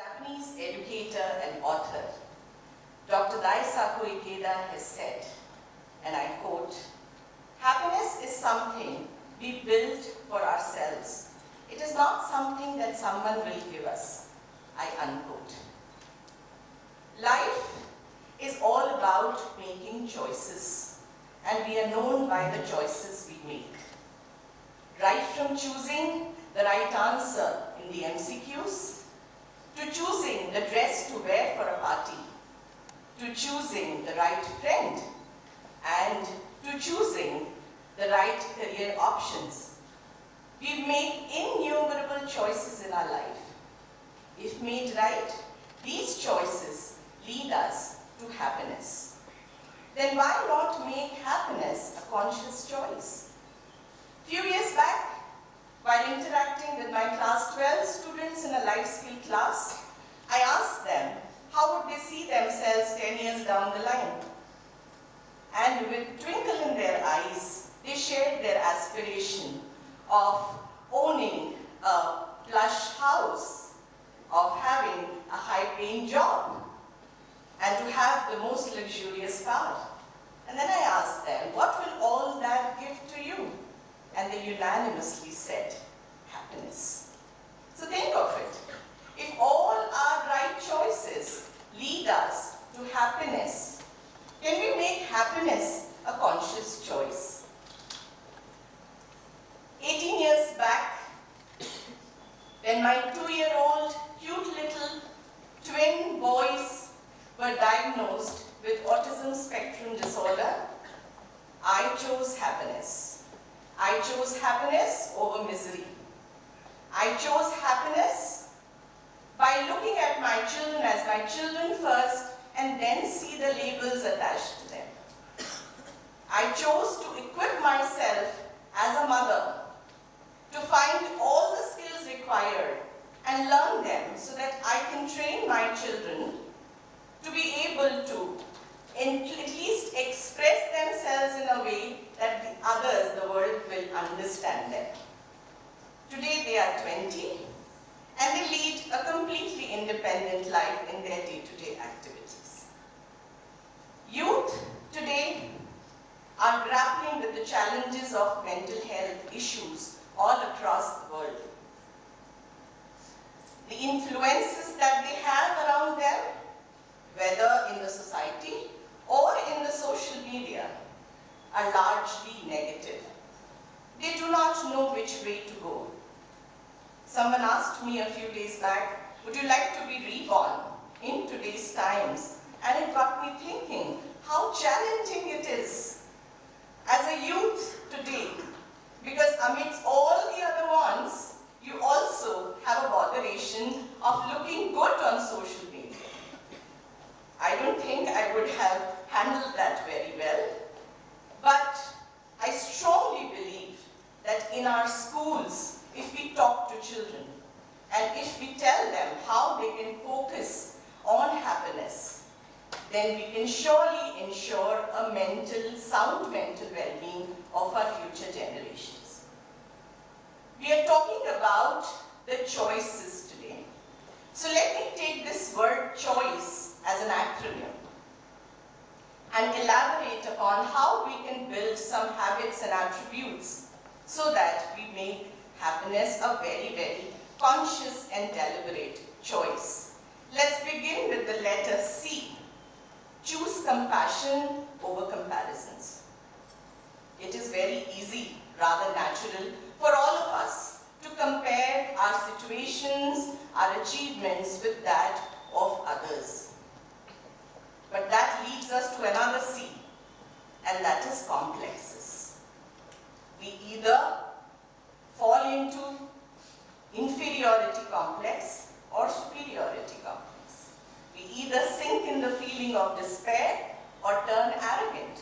Japanese educator and author, Dr. Jaiswal has said, and I quote, "Happiness is something we build for ourselves. It is not something that someone will give us," I unquote. Life is all about making choices, and we are known by the choices we make. Right from choosing the right answer in the MCQs, to choosing the dress to wear for a party, to choosing the right friend, and to choosing the right career options. We've made innumerable choices in our life. If made right, these choices lead us to happiness. Then why not make happiness a conscious choice? Few years back, while interacting with my class 12 students in a life skill class, I asked them how would they see themselves 10 years down the line. And with a twinkle in their eyes, they shared their aspiration of owning a plush house, of having a high-paying job, and to have the most luxurious car. And then I asked them, what will all that give to you? And they unanimously said, happiness. So think of it. If all our right choices lead us to happiness, can we make happiness a conscious choice? 18 years back, when my 2-year-old cute little twin boys were diagnosed with Autism Spectrum Disorder, I chose happiness. I chose happiness over misery. I chose happiness by looking at my children as my children first and then see the labels attached to them. I chose to equip myself as a mother to find all the skills required and learn them so that I can train my children to be able to at least express themselves in a way that the others, the world, will understand them. Today they are 20 and they lead a completely independent life in their day-to-day activities. Youth today are grappling with the challenges of mental health issues all across the world. The influences that they have around them, whether in the society or in the social media, are largely negative. They do not know which way to go. Someone asked me a few days back, would you like to be reborn in today's times? And it got me thinking how challenging it is as a youth today, because amidst all the other ones, you also have a botheration of looking good on social media. I don't think I would have handled that very well, but I strongly believe that in our schools, if we talk to children and if we tell them how they can focus on happiness, then we can surely ensure a sound mental well-being of our future generations. We are talking about the choices today. So let me take this word choice as an acronym and elaborate upon how we can build some habits and attributes so that we make happiness a very, very conscious and deliberate choice. Let's begin with the letter C. Choose compassion over comparisons. It is very easy, rather natural, for all of us to compare our situations, our achievements with that of others. But that leads us to another C, and that is complexes. We either fall into inferiority complex or superiority complex. We either sink in the feeling of despair or turn arrogant.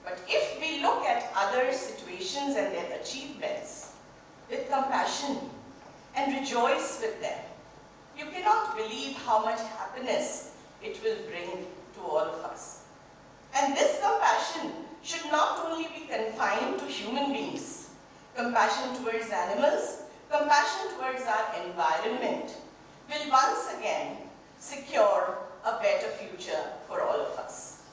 But if we look at other situations and their achievements with compassion and rejoice with them, you cannot believe how much happiness it will bring to all of us. And this compassion should not only be confined to human beings. Compassion towards animals, compassion towards our environment, will once again secure a better future for all of us.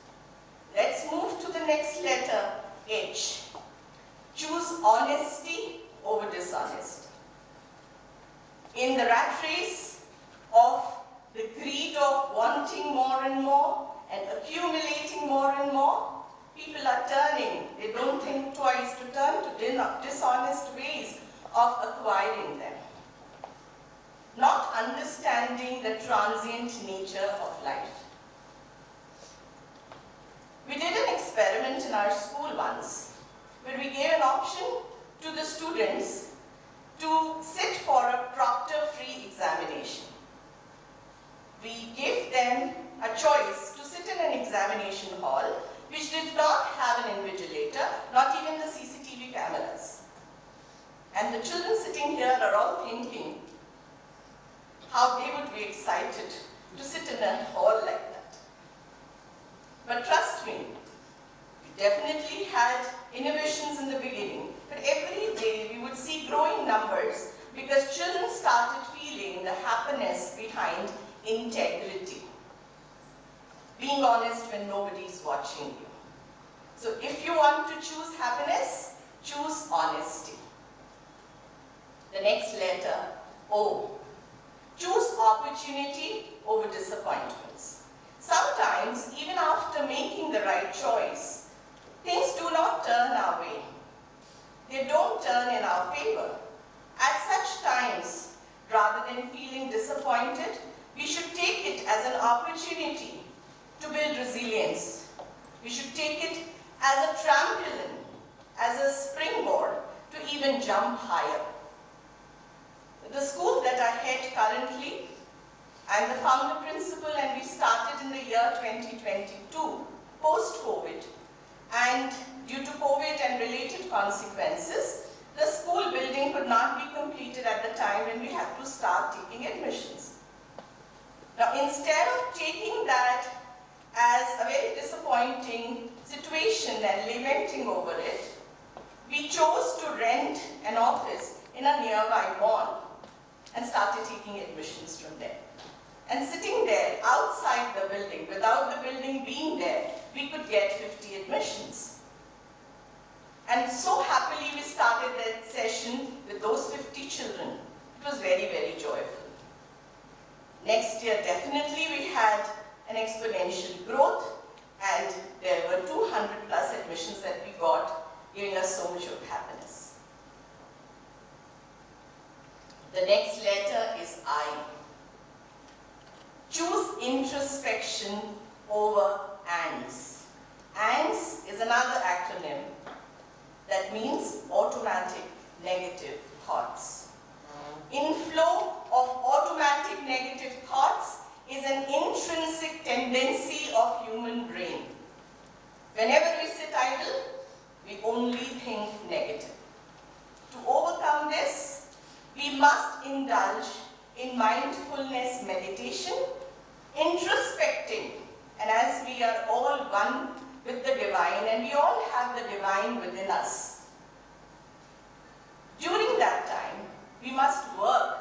Let's move to the next letter, H. Choose honesty over dishonesty. In the rat race of the greed of wanting more and more and accumulating more and more, people are turning. They don't think twice to turn to dishonest ways of acquiring them. Not understanding the transient nature of life. We did an experiment in our school once where we gave an option to the students to sit for a proctor-free examination. We gave them a choice to sit in an examination hall which did not have an invigilator, not even the CCTV cameras. And the children sitting here are all thinking how they would be excited to sit in a hall like that. But trust me, we definitely had inhibitions in the beginning, but every day we would see growing numbers because children started feeling the happiness behind integrity. Being honest when nobody is watching you. So if you want to choose happiness, choose honesty. The next letter, O. Choose opportunity over disappointments. Sometimes, even after making the right choice, things do not turn our way. They don't turn in our favor. At such times, rather than feeling disappointed, we should take it as an opportunity to build resilience. We should take it as a trampoline, as a springboard to even jump higher. The school that I head currently, I'm the founder principal, and we started in the year 2022, post-COVID. And due to COVID and related consequences, the school building could not be completed at the time when we had to start taking admissions. Now, instead of taking that as a very disappointing situation and lamenting over it, we chose to rent an office in a nearby mall and started taking admissions from there. And sitting there outside the building, without the building being there, we could get 50 admissions. And so happily we started that session with those 50 children. It was very, very joyful. Next year, definitely we had an exponential growth, and there were 200 plus admissions that we got, giving us so much of happiness. The next letter is I. Choose introspection over ANDS. ANDS is another acronym that means automatic negative thoughts. Inflow of automatic negative thoughts is an intrinsic tendency of human brain. Whenever we sit idle, we only think negative. To overcome this, we must indulge in mindfulness meditation, introspecting, and as we are all one with the divine, and we all have the divine within us. During that time, we must work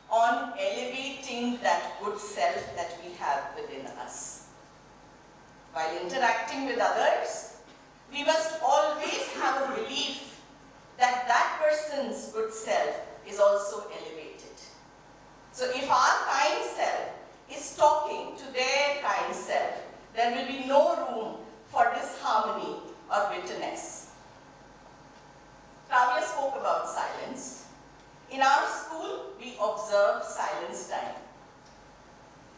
on elevating that good self that we have within us. While interacting with others, we must always have a belief that that person's good self is also elevated. So if our kind self is talking to their kind self, there will be no room for disharmony or bitterness. Kavya spoke about silence. In our school, we observe silence time.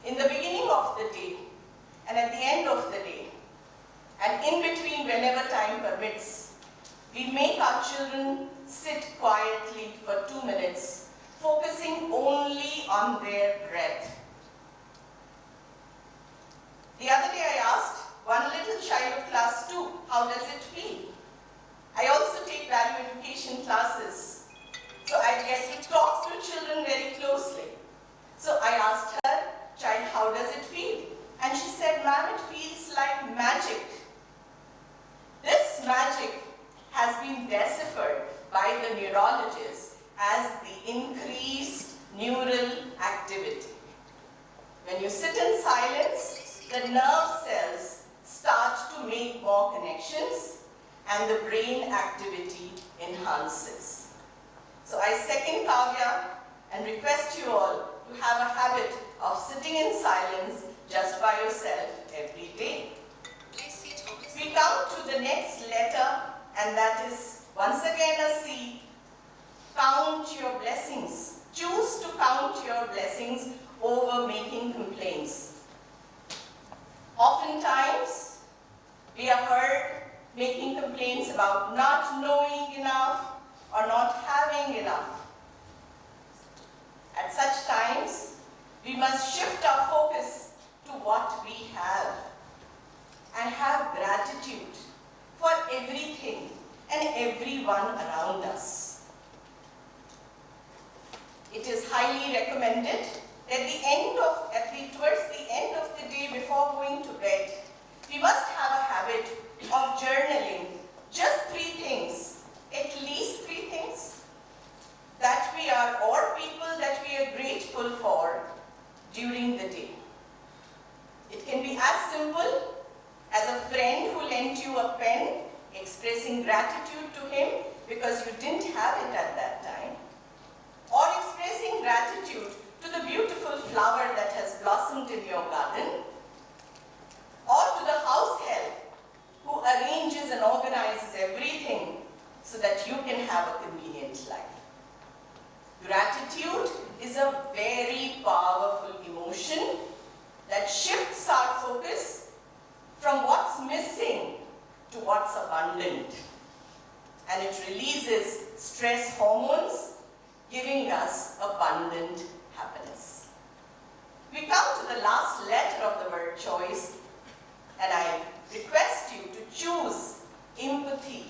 In the beginning of the day and at the end of the day, and in between whenever time permits, we make our children sit quietly for 2 minutes, focusing only on their breath. The other day I asked one little child of class 2, how does it feel? I also take value education classes, so I get to talk to children very closely. So I asked her, child, how does it feel? And she said, ma'am, it feels like magic. This magic has been deciphered by the neurologists as the increased neural activity. When you sit in silence, the nerve cells start to make more connections and the brain activity enhances. So I second Kavya and request you all to have a habit of sitting in silence just by yourself every day. We come to the next letter, and that is once again a C. Count your blessings. Choose to count your blessings over making complaints. Oftentimes, we are heard making complaints about not knowing enough or not having enough. At such times, we must shift our focus to what we have and have gratitude for everything and everyone around us. It is highly recommended that towards the end of the day before going to bed, we must have a habit of journaling just 3 things, at least 3 things that we are, or people that we are grateful for during the day. It can be as simple as a friend who lent you a pen, expressing gratitude to him because you didn't have it at that time, or expressing gratitude to the beautiful flower that has blossomed in your garden, or to the house help who arranges and organizes everything so that you can have a convenient life. Gratitude is a very powerful emotion that shifts our focus from what's missing to what's abundant. And it releases stress hormones, giving us abundant happiness. We come to the last letter of the word choice, and I request you to choose empathy.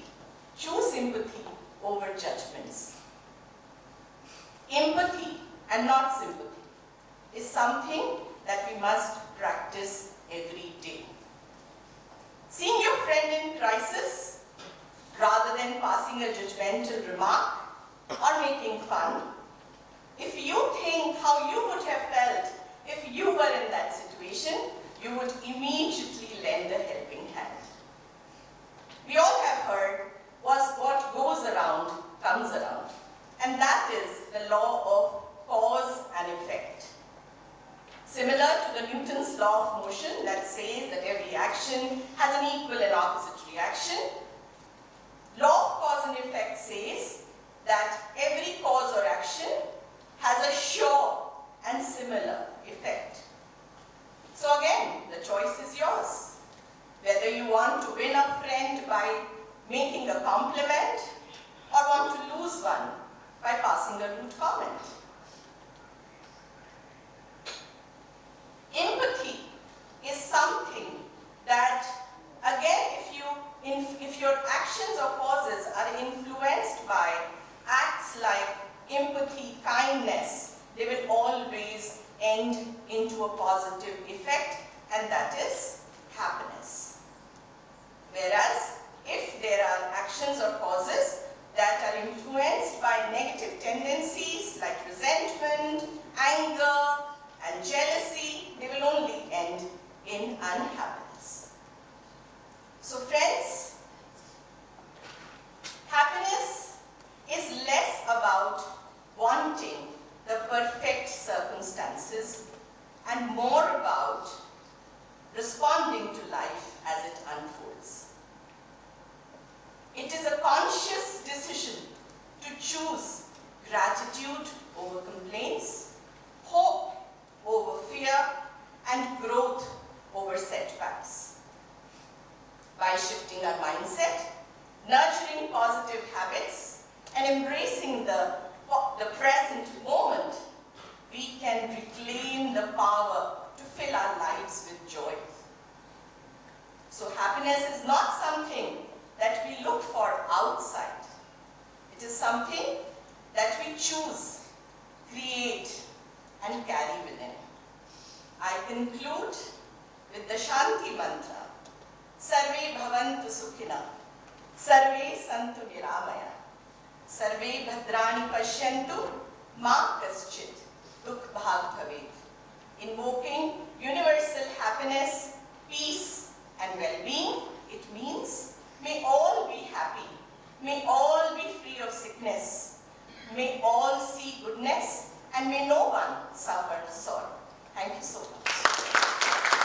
Choose empathy over judgments. Empathy and not sympathy is something that we must practice every day. Seeing your friend in crisis, rather than passing a judgmental remark or making fun, if you think how you would have felt if you were in that situation, you would immediately lend a helping hand. We all have heard, what goes around comes around. And that is the law of cause and effect. Similar to the Newton's law of motion that says that every action has an equal and opposite reaction, law of cause and effect says that every cause or action has a sure and similar effect. So again, the choice is yours. Whether you want to win a friend by making a compliment or want to lose one by passing a rude comment. Empathy is something that, again, if your actions or causes are influenced by acts like empathy, kindness, they will always end into a positive effect, and that is happiness. Whereas, if there are actions or causes that are influenced by negative tendencies like resentment, anger, and jealousy, they will only end in unhappiness. So friends, happiness is less about wanting the perfect circumstances and more about responding to life as it unfolds. It is a conscious decision to choose gratitude over complaints, hope over fear, and growth over setbacks. By shifting our mindset, nurturing positive habits, and embracing the present moment, we can reclaim the power to fill our lives with joy. So happiness is not something that we look for outside. It is something that we choose, create, and carry within. I conclude with the Shanti Mantra. Sarve bhavantu sukhina, sarve santu niramaya, sarve bhadrani pashyantu, ma kaschit dukh bhag bhavet. Invoking may all see goodness, and may no one suffer sorrow. Thank you so much.